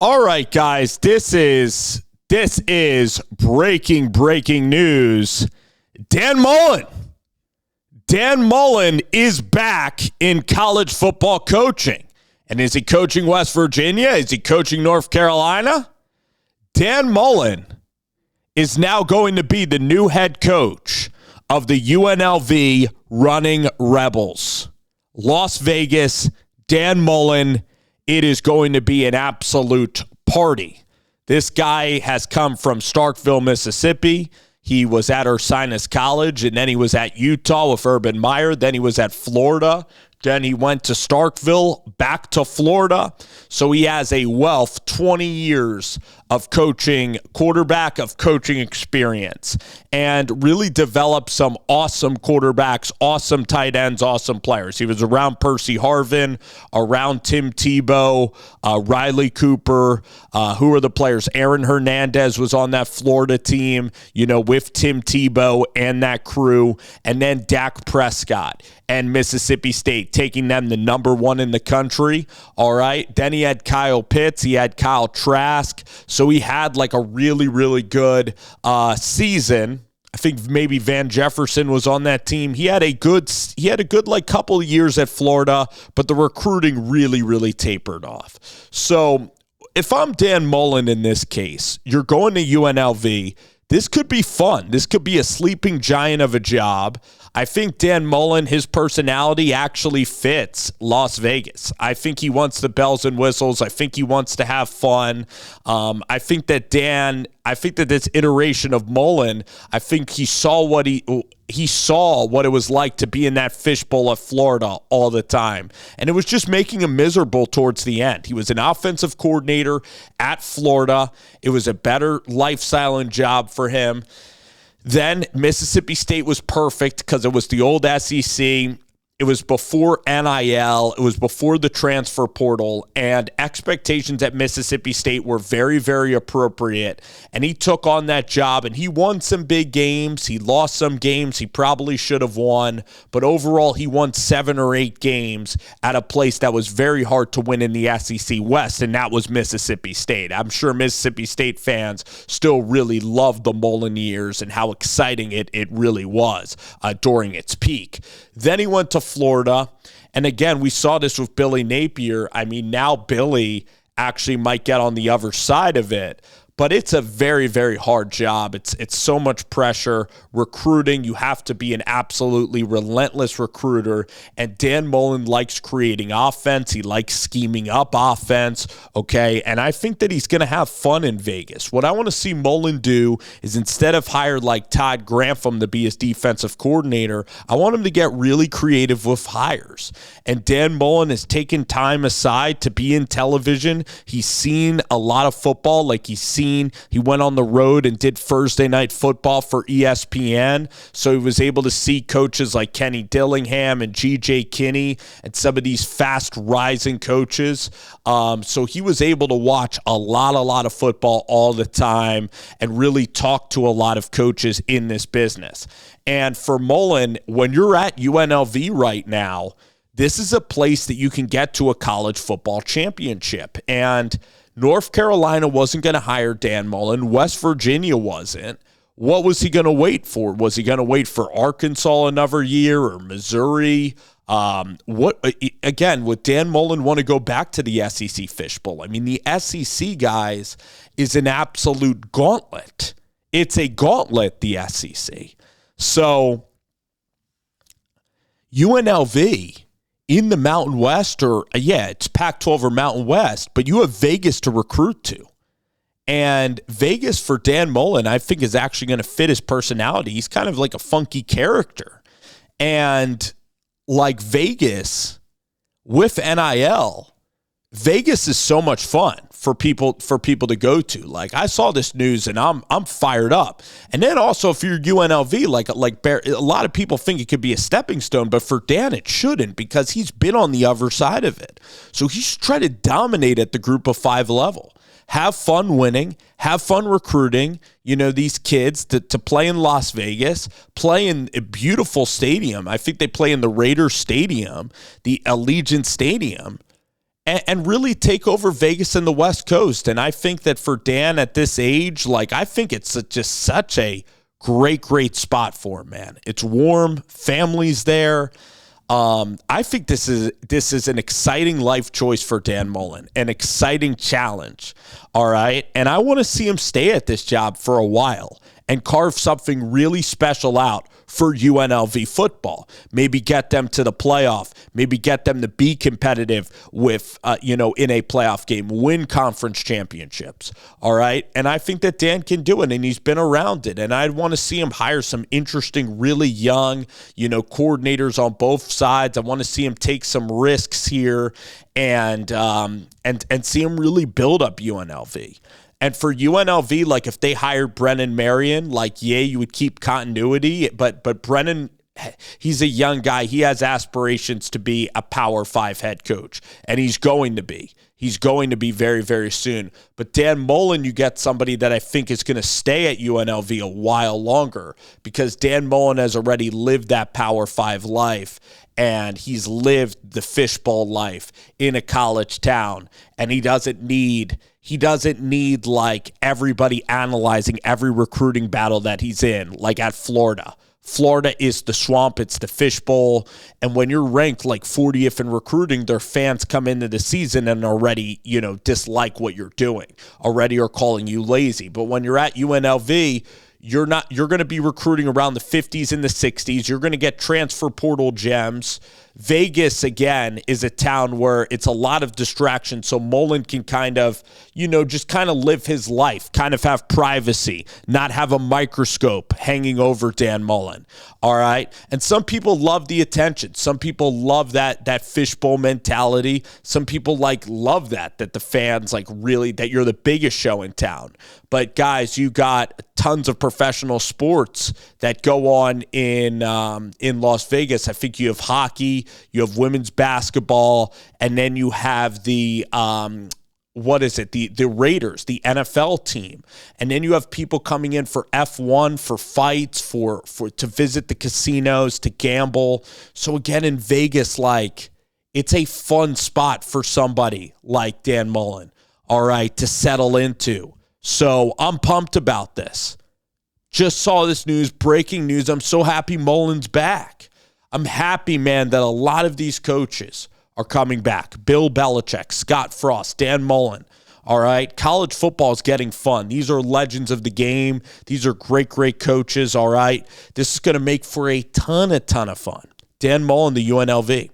All right, guys, this is breaking news. Dan Mullen is back in college football coaching. And is he coaching West Virginia? Is he coaching North Carolina? Dan Mullen is now going to be the new head coach of the UNLV Runnin Rebels. Las Vegas, Dan Mullen. It is going to be an absolute party. This guy has come from Starkville, Mississippi. He was at Ursinus College, and then he was at Utah with Urban Meyer. Then he was at Florida. Then he went to Starkville, back to Florida. So he has a wealth, 20 years of coaching, quarterback of coaching experience, and really developed some awesome quarterbacks, awesome tight ends, awesome players. He was around Percy Harvin, around Tim Tebow, Riley Cooper. Who are the players? Aaron Hernandez was on that Florida team, with Tim Tebow and that crew. And then Dak Prescott and Mississippi State, taking them the number one in the country. All right. Then he had Kyle Pitts. He had Kyle Trask. So he had like a really, really good season. I think maybe Van Jefferson was on that team. He had a good like couple of years at Florida, but the recruiting really, really tapered off. So if I'm Dan Mullen in this case, you're going to UNLV. This could be fun. This could be a sleeping giant of a job. I think Dan Mullen, his personality actually fits Las Vegas. I think he wants the bells and whistles. I think he wants to have fun. I think that this iteration of Mullen, I think he saw what it was like to be in that fishbowl of Florida all the time. And it was just making him miserable towards the end. He was an offensive coordinator at Florida. It was a better lifestyle and job for him. Then Mississippi State was perfect because it was the old SEC. It was before NIL. It was before the transfer portal, and expectations at Mississippi State were very, very appropriate. And he took on that job, and he won some big games. He lost some games he probably should have won, but overall he won 7 or 8 games at a place that was very hard to win in the SEC West, and that was Mississippi State. I'm sure Mississippi State fans still really love the Mullen years and how exciting it really was during its peak. Then he went to Florida. And again, we saw this with Billy Napier. I mean, now Billy actually might get on the other side of it. But it's a very, very hard job. It's so much pressure. Recruiting, you have to be an absolutely relentless recruiter. And Dan Mullen likes creating offense. He likes scheming up offense, okay? And I think that he's going to have fun in Vegas. What I want to see Mullen do is instead of hire like Todd Grantham to be his defensive coordinator, I want him to get really creative with hires. And Dan Mullen has taken time aside to be in television. He's seen a lot of football, like he's seen. He went on the road and did Thursday Night Football for ESPN, so he was able to see coaches like Kenny Dillingham and G.J. Kinney and some of these fast rising coaches. So he was able to watch a lot of football all the time and really talk to a lot of coaches in this business. And for Mullen, when you're at UNLV right now, this is a place that you can get to a college football championship. And North Carolina wasn't going to hire Dan Mullen. West Virginia wasn't. What was he going to wait for? Was he going to wait for Arkansas another year or Missouri? Would Dan Mullen want to go back to the SEC fishbowl? I mean, the SEC, guys, is an absolute gauntlet. It's a gauntlet, the SEC. So UNLV in the Mountain West, it's Pac-12 or Mountain West, but you have Vegas to recruit to. And Vegas for Dan Mullen, I think, is actually going to fit his personality. He's kind of like a funky character. And like Vegas, with NIL, Vegas is so much fun for people to go to. Like, I saw this news and I'm fired up. And then also if you're UNLV, like a lot of people think it could be a stepping stone, but for Dan it shouldn't, because he's been on the other side of it. So he's trying to dominate at the group of 5 level. Have fun winning, have fun recruiting, these kids to play in Las Vegas, play in a beautiful stadium. I think they play in the Raiders Stadium, the Allegiant Stadium. and really take over Vegas and the West Coast. And I think that for Dan at this age, like, I think it's just such a great spot for him, man. It's warm, family's there. I think this is an exciting life choice for Dan Mullen, an exciting challenge. All right. And I want to see him stay at this job for a while and carve something really special out for UNLV football. Maybe get them to the playoff. Maybe get them to be competitive with, in a playoff game, win conference championships. All right. And I think that Dan can do it, and he's been around it. And I'd want to see him hire some interesting, really young, coordinators on both sides. I want to see him take some risks here and see him really build up UNLV. And for UNLV, like, if they hired Brennan Marion, like, yeah, you would keep continuity. But Brennan, he's a young guy. He has aspirations to be a Power 5 head coach, and he's going to be. He's going to be very, very soon. But Dan Mullen, you get somebody that I think is going to stay at UNLV a while longer, because Dan Mullen has already lived that Power 5 life, and he's lived the fishbowl life in a college town, and he doesn't need like everybody analyzing every recruiting battle that he's in, like at Florida. Florida is the swamp. It's the fishbowl. And when you're ranked like 40th in recruiting, their fans come into the season and already, dislike what you're doing, already are calling you lazy. But when you're at UNLV, you're going to be recruiting around the 50s and the 60s. You're going to get transfer portal gems. Vegas, again, is a town where it's a lot of distraction, so Mullen can kind of, just kind of live his life, kind of have privacy, not have a microscope hanging over Dan Mullen, all right? And some people love the attention. Some people love that fishbowl mentality. Some people, love that the fans, really, that you're the biggest show in town. But, guys, you got tons of professional sports that go on in Las Vegas. I think you have hockey, you have women's basketball, and then you have the the Raiders, the NFL team. And then you have people coming in for F1, for fights, for to visit the casinos, to gamble. So again, in Vegas, it's a fun spot for somebody like Dan Mullen, all right, to settle into. So I'm pumped about this. Just saw this news, breaking news. I'm so happy Mullen's back. I'm happy, man, that a lot of these coaches are coming back. Bill Belichick, Scott Frost, Dan Mullen. All right. College football is getting fun. These are legends of the game. These are great coaches. All right. This is going to make for a ton of fun. Dan Mullen, the UNLV.